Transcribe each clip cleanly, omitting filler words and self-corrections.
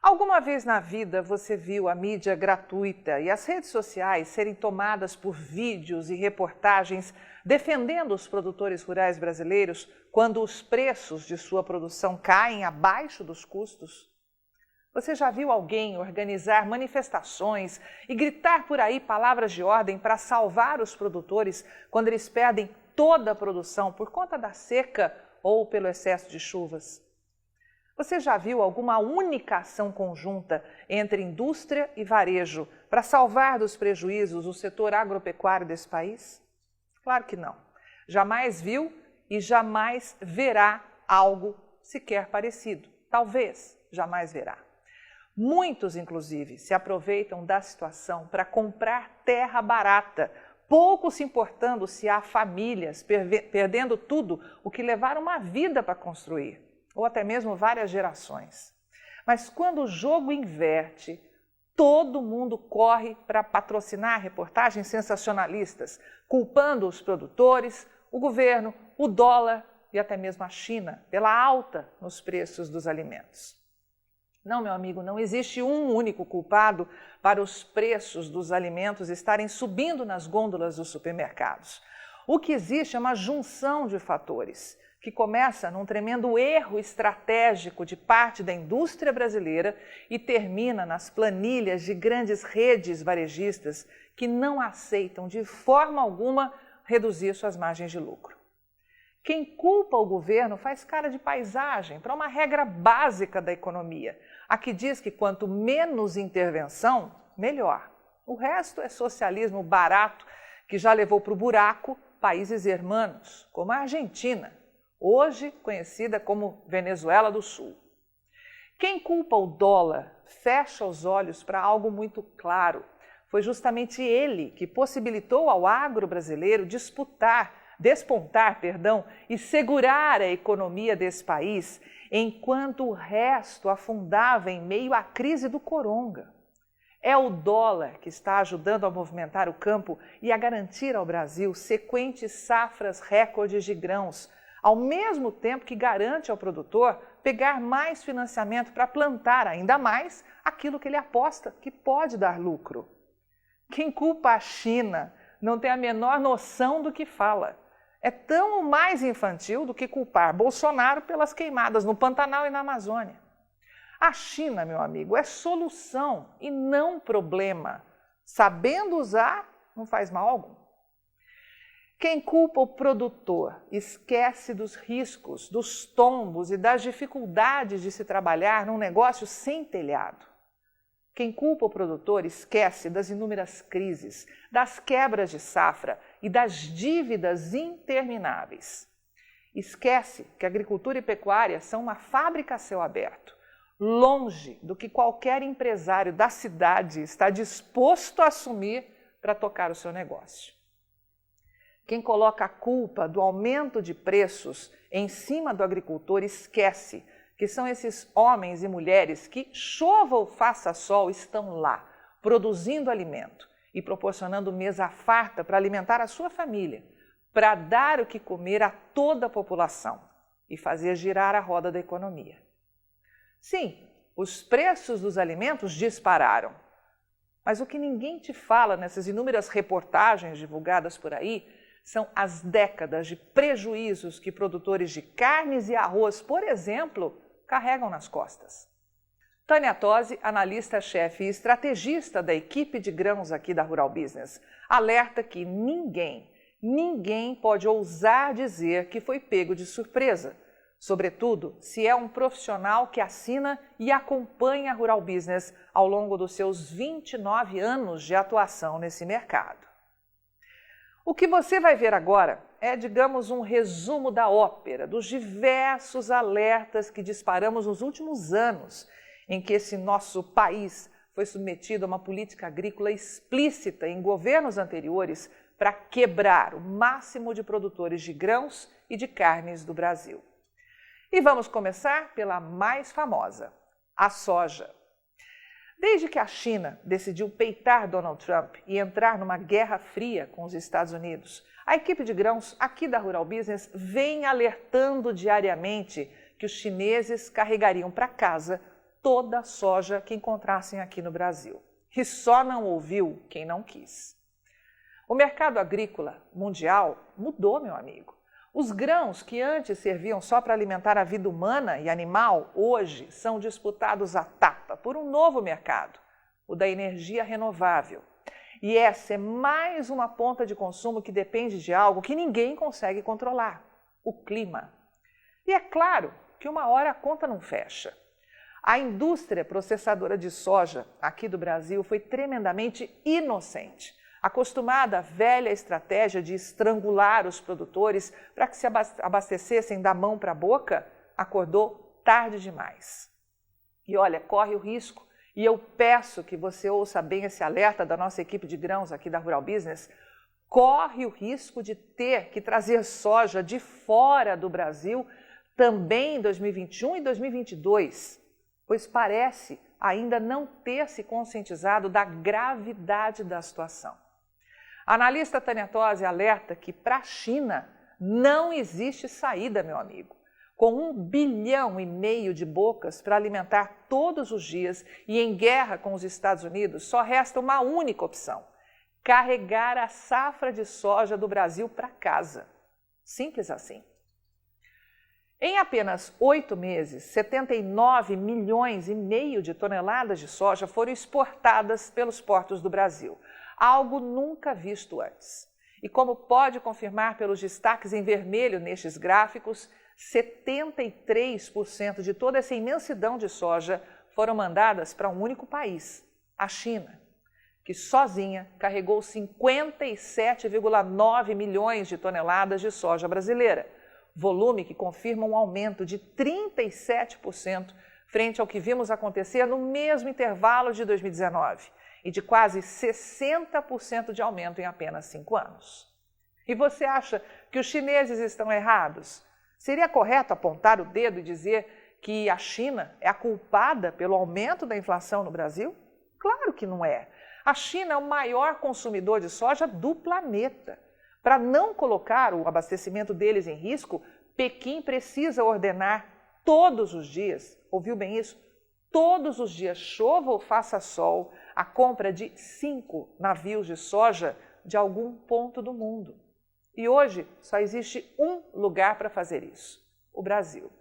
Alguma vez na vida você viu a mídia gratuita e as redes sociais serem tomadas por vídeos e reportagens defendendo os produtores rurais brasileiros quando os preços de sua produção caem abaixo dos custos? Você já viu alguém organizar manifestações e gritar por aí palavras de ordem para salvar os produtores quando eles perdem toda a produção por conta da seca ou pelo excesso de chuvas? Você já viu alguma única ação conjunta entre indústria e varejo para salvar dos prejuízos o setor agropecuário desse país? Claro que não. Jamais viu e jamais verá algo sequer parecido. Talvez jamais verá. Muitos, inclusive, se aproveitam da situação para comprar terra barata, pouco se importando se há famílias perdendo tudo o que levaram uma vida para construir, ou até mesmo várias gerações. Mas quando o jogo inverte, todo mundo corre para patrocinar reportagens sensacionalistas, culpando os produtores, o governo, o dólar e até mesmo a China pela alta nos preços dos alimentos. Não, meu amigo, não existe um único culpado para os preços dos alimentos estarem subindo nas gôndolas dos supermercados. O que existe é uma junção de fatores, que começa num tremendo erro estratégico de parte da indústria brasileira e termina nas planilhas de grandes redes varejistas que não aceitam de forma alguma reduzir suas margens de lucro. Quem culpa o governo faz cara de paisagem para uma regra básica da economia, a que diz que quanto menos intervenção, melhor. O resto é socialismo barato que já levou para o buraco países hermanos, como a Argentina, hoje conhecida como Venezuela do Sul. Quem culpa o dólar fecha os olhos para algo muito claro. Foi justamente ele que possibilitou ao agro brasileiro despontar e segurar a economia desse país, enquanto o resto afundava em meio à crise do coronga. É o dólar que está ajudando a movimentar o campo e a garantir ao Brasil sequentes safras recordes de grãos, ao mesmo tempo que garante ao produtor pegar mais financiamento para plantar ainda mais aquilo que ele aposta que pode dar lucro. Quem culpa a China não tem a menor noção do que fala. É tão mais infantil do que culpar Bolsonaro pelas queimadas no Pantanal e na Amazônia. A China, meu amigo, é solução e não problema. Sabendo usar, não faz mal algum. Quem culpa o produtor esquece dos riscos, dos tombos e das dificuldades de se trabalhar num negócio sem telhado. Quem culpa o produtor esquece das inúmeras crises, das quebras de safra e das dívidas intermináveis. Esquece que agricultura e pecuária são uma fábrica a céu aberto, longe do que qualquer empresário da cidade está disposto a assumir para tocar o seu negócio. Quem coloca a culpa do aumento de preços em cima do agricultor esquece que são esses homens e mulheres que, chova ou faça sol, estão lá, produzindo alimento e proporcionando mesa farta para alimentar a sua família, para dar o que comer a toda a população e fazer girar a roda da economia. Sim, os preços dos alimentos dispararam, mas o que ninguém te fala nessas inúmeras reportagens divulgadas por aí são as décadas de prejuízos que produtores de carnes e arroz, por exemplo, carregam nas costas. Tânia Tosi, analista-chefe e estrategista da equipe de grãos aqui da Rural Business, alerta que ninguém pode ousar dizer que foi pego de surpresa, sobretudo se é um profissional que assina e acompanha a Rural Business ao longo dos seus 29 anos de atuação nesse mercado. O que você vai ver agora é, digamos, um resumo da ópera, dos diversos alertas que disparamos nos últimos anos em que esse nosso país foi submetido a uma política agrícola explícita em governos anteriores para quebrar o máximo de produtores de grãos e de carnes do Brasil. E vamos começar pela mais famosa, a soja. Desde que a China decidiu peitar Donald Trump e entrar numa guerra fria com os Estados Unidos, a equipe de grãos aqui da Rural Business vem alertando diariamente que os chineses carregariam para casa toda a soja que encontrassem aqui no Brasil. E só não ouviu quem não quis. O mercado agrícola mundial mudou, meu amigo. Os grãos que antes serviam só para alimentar a vida humana e animal, hoje são disputados à tapa por um novo mercado, o da energia renovável. E essa é mais uma ponta de consumo que depende de algo que ninguém consegue controlar, o clima. E é claro que uma hora a conta não fecha. A indústria processadora de soja aqui do Brasil foi tremendamente inocente, acostumada à velha estratégia de estrangular os produtores para que se abastecessem da mão para a boca, acordou tarde demais. E olha, corre o risco, e eu peço que você ouça bem esse alerta da nossa equipe de grãos aqui da Rural Business, corre o risco de ter que trazer soja de fora do Brasil também em 2021 e 2022, pois parece ainda não ter se conscientizado da gravidade da situação. A analista Tânia Tosi alerta que para a China não existe saída, meu amigo. Com 1,5 bilhão de bocas para alimentar todos os dias e em guerra com os Estados Unidos, só resta uma única opção: carregar a safra de soja do Brasil para casa. Simples assim. Em apenas 8 meses, 79,5 milhões de toneladas de soja foram exportadas pelos portos do Brasil, algo nunca visto antes. E como pode confirmar pelos destaques em vermelho nestes gráficos, 73% de toda essa imensidão de soja foram mandadas para um único país, a China, que sozinha carregou 57,9 milhões de toneladas de soja brasileira, volume que confirma um aumento de 37% frente ao que vimos acontecer no mesmo intervalo de 2019 e de quase 60% de aumento em apenas 5 anos. E você acha que os chineses estão errados? Seria correto apontar o dedo e dizer que a China é a culpada pelo aumento da inflação no Brasil? Claro que não é. A China é o maior consumidor de soja do planeta. Para não colocar o abastecimento deles em risco, Pequim precisa ordenar todos os dias, ouviu bem isso? Todos os dias, chova ou faça sol, a compra de 5 navios de soja de algum ponto do mundo. E hoje só existe um lugar para fazer isso: o Brasil.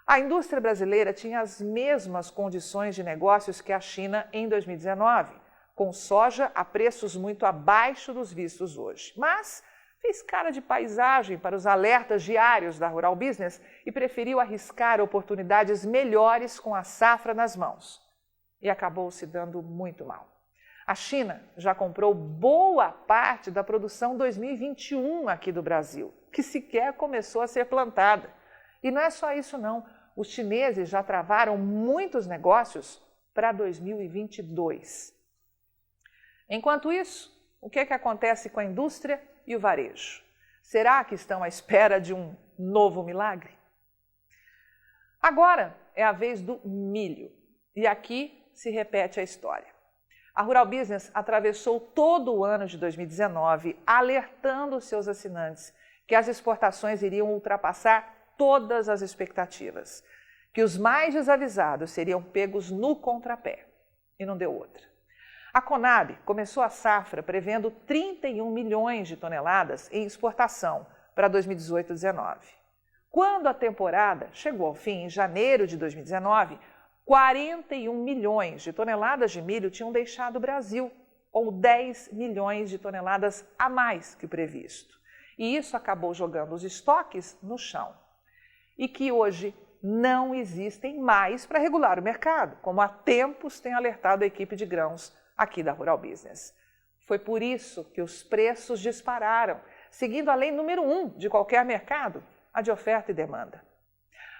A indústria brasileira tinha as mesmas condições de negócios que a China em 2019, com soja a preços muito abaixo dos vistos hoje. Mas fez cara de paisagem para os alertas diários da Rural Business e preferiu arriscar oportunidades melhores com a safra nas mãos. E acabou se dando muito mal. A China já comprou boa parte da produção 2021 aqui do Brasil, que sequer começou a ser plantada. E não é só isso não, os chineses já travaram muitos negócios para 2022. Enquanto isso, o que acontece com a indústria e o varejo? Será que estão à espera de um novo milagre? Agora é a vez do milho, e aqui se repete a história. A Rural Business atravessou todo o ano de 2019 alertando os seus assinantes que as exportações iriam ultrapassar todas as expectativas, que os mais desavisados seriam pegos no contrapé. E não deu outra. A Conab começou a safra prevendo 31 milhões de toneladas em exportação para 2018-19. Quando a temporada chegou ao fim, em janeiro de 2019, 41 milhões de toneladas de milho tinham deixado o Brasil, ou 10 milhões de toneladas a mais que o previsto. E isso acabou jogando os estoques no chão. E que hoje não existem mais para regular o mercado, como há tempos tem alertado a equipe de grãos aqui da Rural Business. Foi por isso que os preços dispararam, seguindo a lei número 1 de qualquer mercado, a de oferta e demanda.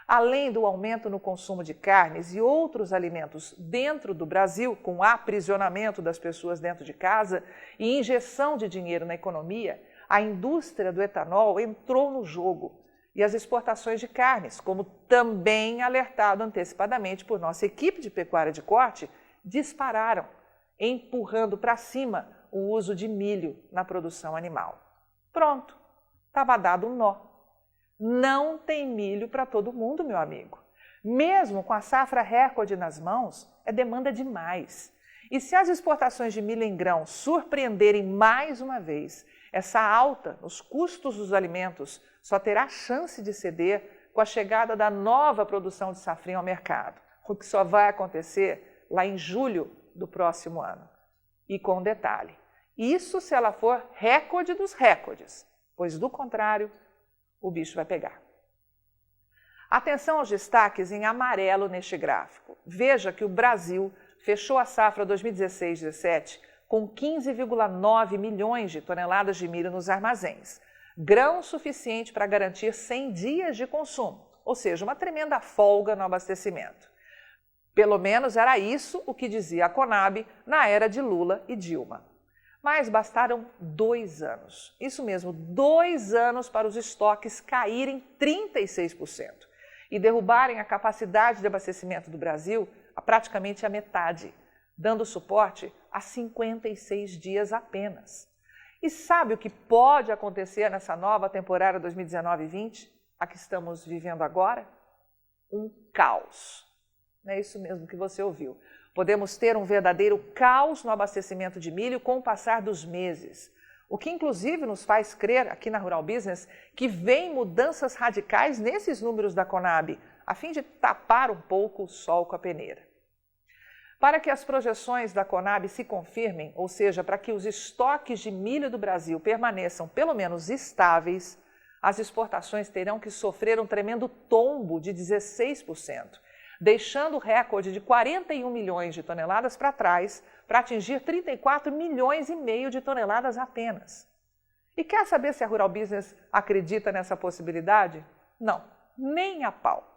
Além do aumento no consumo de carnes e outros alimentos dentro do Brasil, com aprisionamento das pessoas dentro de casa e injeção de dinheiro na economia, a indústria do etanol entrou no jogo e as exportações de carnes, como também alertado antecipadamente por nossa equipe de pecuária de corte, dispararam, empurrando para cima o uso de milho na produção animal. Pronto, estava dado um nó. Não tem milho para todo mundo, meu amigo. Mesmo com a safra recorde nas mãos, é demanda demais. E se as exportações de milho em grão surpreenderem mais uma vez, essa alta nos custos dos alimentos só terá chance de ceder com a chegada da nova produção de safrinha ao mercado, o que só vai acontecer lá em julho do próximo ano. E com um detalhe, isso se ela for recorde dos recordes, pois do contrário, o bicho vai pegar. Atenção aos destaques em amarelo neste gráfico. Veja que o Brasil fechou a safra 2016-17 com 15,9 milhões de toneladas de milho nos armazéns, grão suficiente para garantir 100 dias de consumo, ou seja, uma tremenda folga no abastecimento. Pelo menos era isso o que dizia a Conab na era de Lula e Dilma. Mas bastaram 2 anos, isso mesmo, 2 anos para os estoques caírem 36% e derrubarem a capacidade de abastecimento do Brasil a praticamente a metade, dando suporte a 56 dias apenas. E sabe o que pode acontecer nessa nova temporada 2019-20, a que estamos vivendo agora? Um caos. É isso mesmo que você ouviu. Podemos ter um verdadeiro caos no abastecimento de milho com o passar dos meses, o que inclusive nos faz crer aqui na Rural Business que vem mudanças radicais nesses números da Conab, a fim de tapar um pouco o sol com a peneira. Para que as projeções da Conab se confirmem, ou seja, para que os estoques de milho do Brasil permaneçam pelo menos estáveis, as exportações terão que sofrer um tremendo tombo de 16%, deixando o recorde de 41 milhões de toneladas para trás, para atingir 34 milhões e meio de toneladas apenas. E quer saber se a Rural Business acredita nessa possibilidade? Não, nem a pau.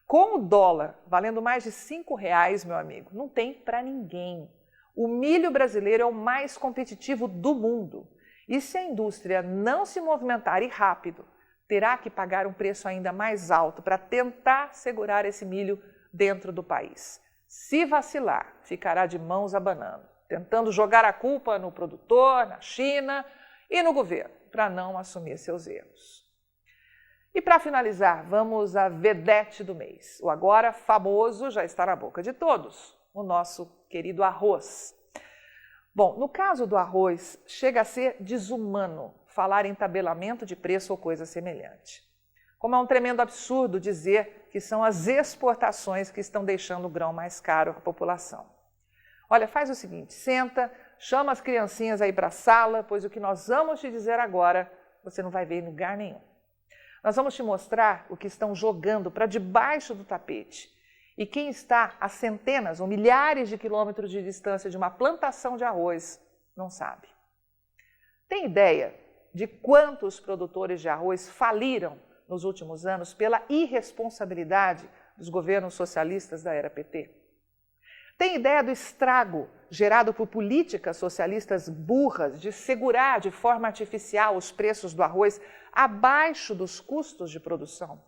Com o dólar valendo mais de R$5, meu amigo, não tem para ninguém. O milho brasileiro é o mais competitivo do mundo. E se a indústria não se movimentar e rápido, terá que pagar um preço ainda mais alto para tentar segurar esse milho dentro do país. Se vacilar, ficará de mãos abanando, tentando jogar a culpa no produtor, na China e no governo, para não assumir seus erros. E para finalizar, vamos à vedete do mês. O agora famoso já está na boca de todos, o nosso querido arroz. Bom, no caso do arroz, chega a ser desumano falar em tabelamento de preço ou coisa semelhante. Como é um tremendo absurdo dizer que são as exportações que estão deixando o grão mais caro à população. Olha, faz o seguinte, senta, chama as criancinhas aí para a sala, pois o que nós vamos te dizer agora, você não vai ver em lugar nenhum. Nós vamos te mostrar o que estão jogando para debaixo do tapete e quem está a centenas ou milhares de quilômetros de distância de uma plantação de arroz não sabe. Tem ideia de quantos produtores de arroz faliram nos últimos anos pela irresponsabilidade dos governos socialistas da era PT? Tem ideia do estrago gerado por políticas socialistas burras de segurar de forma artificial os preços do arroz abaixo dos custos de produção?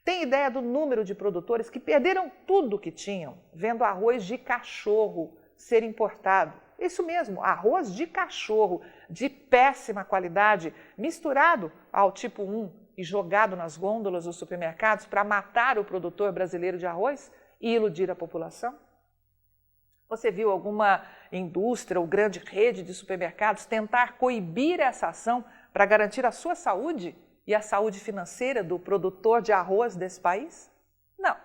Tem ideia do número de produtores que perderam tudo o que tinham, vendo arroz de cachorro ser importado? Isso mesmo, arroz de cachorro, de péssima qualidade, misturado ao tipo 1 e jogado nas gôndolas dos supermercados para matar o produtor brasileiro de arroz e iludir a população? Você viu alguma indústria ou grande rede de supermercados tentar coibir essa ação para garantir a sua saúde e a saúde financeira do produtor de arroz desse país? Não,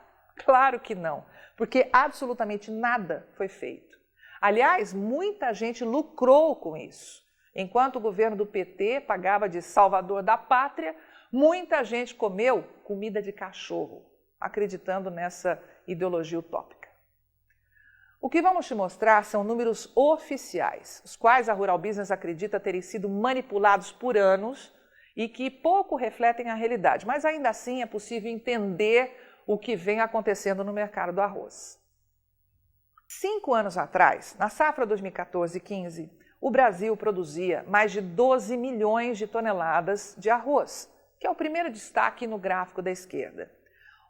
claro que não, porque absolutamente nada foi feito. Aliás, muita gente lucrou com isso. Enquanto o governo do PT pagava de salvador da pátria, muita gente comeu comida de cachorro, acreditando nessa ideologia utópica. O que vamos te mostrar são números oficiais, os quais a Rural Business acredita terem sido manipulados por anos e que pouco refletem a realidade, mas ainda assim é possível entender o que vem acontecendo no mercado do arroz. 5 anos atrás, na safra 2014-15, o Brasil produzia mais de 12 milhões de toneladas de arroz, que é o primeiro destaque no gráfico da esquerda.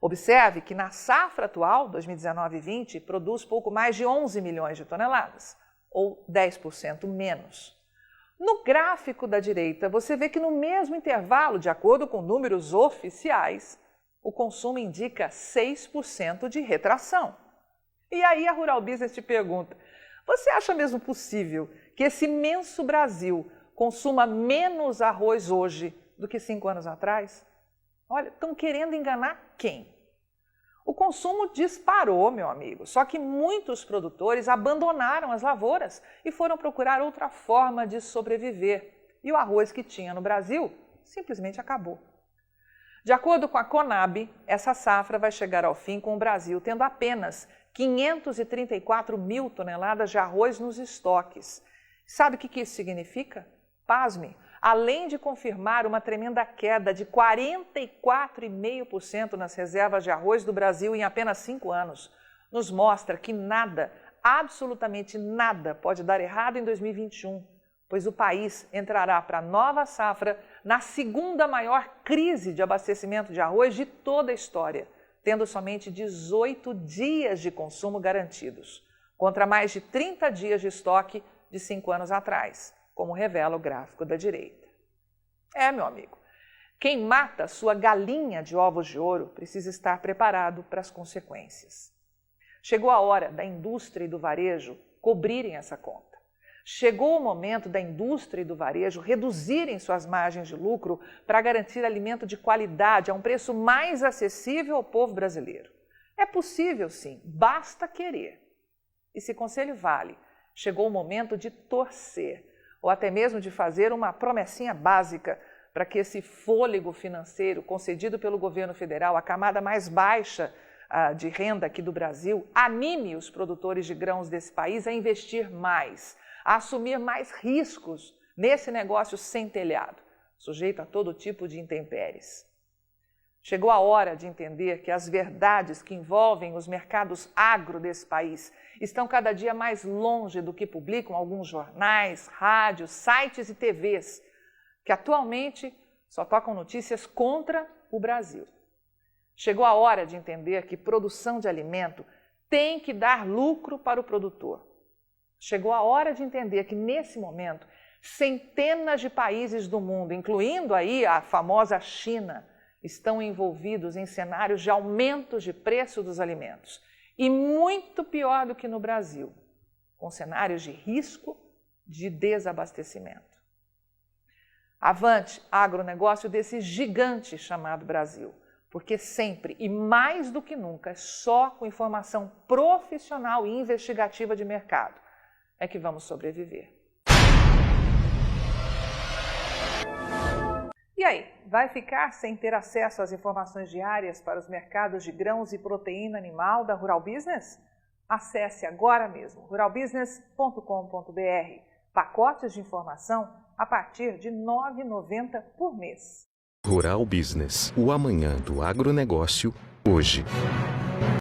Observe que na safra atual, 2019-20, produz pouco mais de 11 milhões de toneladas, ou 10% menos. No gráfico da direita, você vê que no mesmo intervalo, de acordo com números oficiais, o consumo indica 6% de retração. E aí a Rural Business te pergunta, você acha mesmo possível que esse imenso Brasil consuma menos arroz hoje do que 5 anos atrás? Olha, estão querendo enganar quem? O consumo disparou, meu amigo, só que muitos produtores abandonaram as lavouras e foram procurar outra forma de sobreviver. E o arroz que tinha no Brasil simplesmente acabou. De acordo com a Conab, essa safra vai chegar ao fim com o Brasil tendo apenas 534 mil toneladas de arroz nos estoques. Sabe o que isso significa? Pasme! Além de confirmar uma tremenda queda de 44,5% nas reservas de arroz do Brasil em apenas 5 anos, nos mostra que nada, absolutamente nada, pode dar errado em 2021, pois o país entrará para a nova safra na segunda maior crise de abastecimento de arroz de toda a história, tendo somente 18 dias de consumo garantidos, contra mais de 30 dias de estoque de 5 anos atrás, como revela o gráfico da direita. Meu amigo, quem mata sua galinha de ovos de ouro precisa estar preparado para as consequências. Chegou a hora da indústria e do varejo cobrirem essa conta. Chegou o momento da indústria e do varejo reduzirem suas margens de lucro para garantir alimento de qualidade a um preço mais acessível ao povo brasileiro. É possível sim, basta querer. E se conselho vale, chegou o momento de torcer, ou até mesmo de fazer uma promessinha básica para que esse fôlego financeiro concedido pelo governo federal à camada mais baixa de renda aqui do Brasil anime os produtores de grãos desse país a investir mais, a assumir mais riscos nesse negócio sem telhado, sujeito a todo tipo de intempéries. Chegou a hora de entender que as verdades que envolvem os mercados agro desse país estão cada dia mais longe do que publicam alguns jornais, rádios, sites e TVs, que atualmente só tocam notícias contra o Brasil. Chegou a hora de entender que produção de alimento tem que dar lucro para o produtor. Chegou a hora de entender que, nesse momento, centenas de países do mundo, incluindo aí a famosa China, estão envolvidos em cenários de aumentos de preço dos alimentos. E muito pior do que no Brasil, com cenários de risco de desabastecimento. Avante, agronegócio desse gigante chamado Brasil, porque sempre e mais do que nunca, só com informação profissional e investigativa de mercado é que vamos sobreviver. E aí, vai ficar sem ter acesso às informações diárias para os mercados de grãos e proteína animal da Rural Business? Acesse agora mesmo ruralbusiness.com.br. Pacotes de informação a partir de R$ 9,90 por mês. Rural Business, o amanhã do agronegócio, hoje.